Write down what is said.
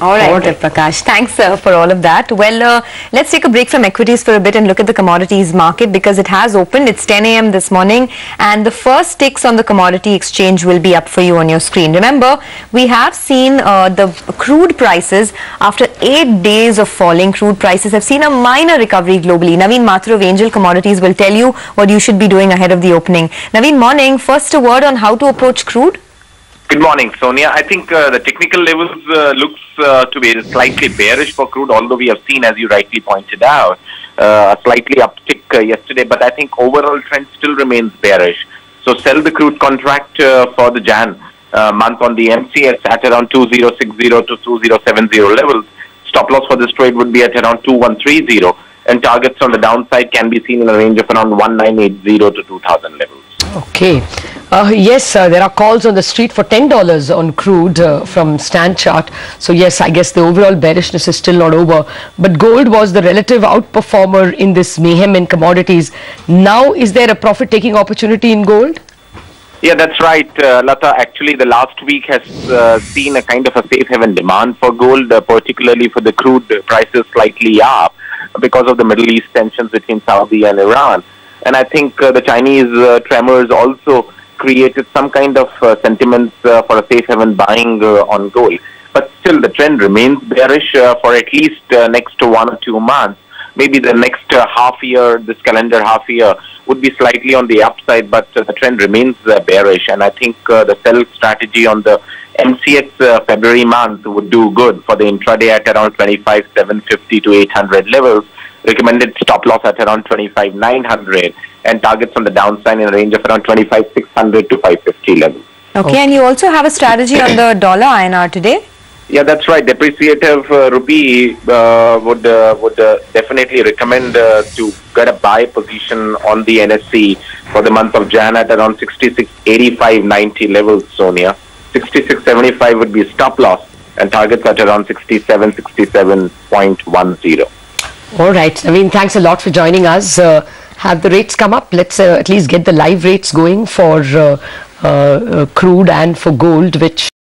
All right, Prakash. Thanks for all of that. Well, let's take a break from equities for a bit and look at the commodities market because it has opened. It's 10 a.m. this morning and the first ticks on the commodity exchange will be up for you on your screen. Remember, we have seen the crude prices after 8 days of falling. Crude prices have seen a minor recovery globally. Naveen, Mathur of Angel Commodities will tell you what you should be doing ahead of the opening. Naveen, morning. First, a word on how to approach crude. Good morning, Sonia. I think the technical levels looks to be slightly bearish for crude, although we have seen, as you rightly pointed out, a slightly uptick yesterday. But I think overall trend still remains bearish. So sell the crude contract for the Jan month on the MCX at around 2060 to 2070 levels. Stop loss for this trade would be at around 2130, and targets on the downside can be seen in a range of around 1980 to 2000 levels. Okay. Yes, there are calls on the street for $10 on crude from Stan chart. So yes, I guess the overall bearishness is still not over. But gold was the relative outperformer in this mayhem in commodities. Now, is there a profit-taking opportunity in gold? Yeah, that's right, Lata. Actually, the last week has seen a kind of a safe haven demand for gold, particularly for the crude prices slightly up because of the Middle East tensions between Saudi and Iran. And I think the Chinese tremors also created some kind of sentiments for a safe haven buying on gold. But still, the trend remains bearish for at least next 1 or 2 months. Maybe the next half year, this calendar half year, would be slightly on the upside, but the trend remains bearish. And I think the sell strategy on the MCX February month would do good for the intraday at around 25,750 to 800 levels. Recommended stop loss at around 25,900 and targets on the downside in a range of around 25,600 to 550 levels. Okay, and you also have a strategy on the dollar INR today? Yeah, that's right. Depreciative rupee would definitely recommend to get a buy position on the NSE for the month of Jan at around 66.8590 levels, Sonia. 66.75 would be stop loss and targets at around 67.10. All right. I mean, thanks a lot for joining us. Have the rates come up? Let's at least get the live rates going for crude and for gold, which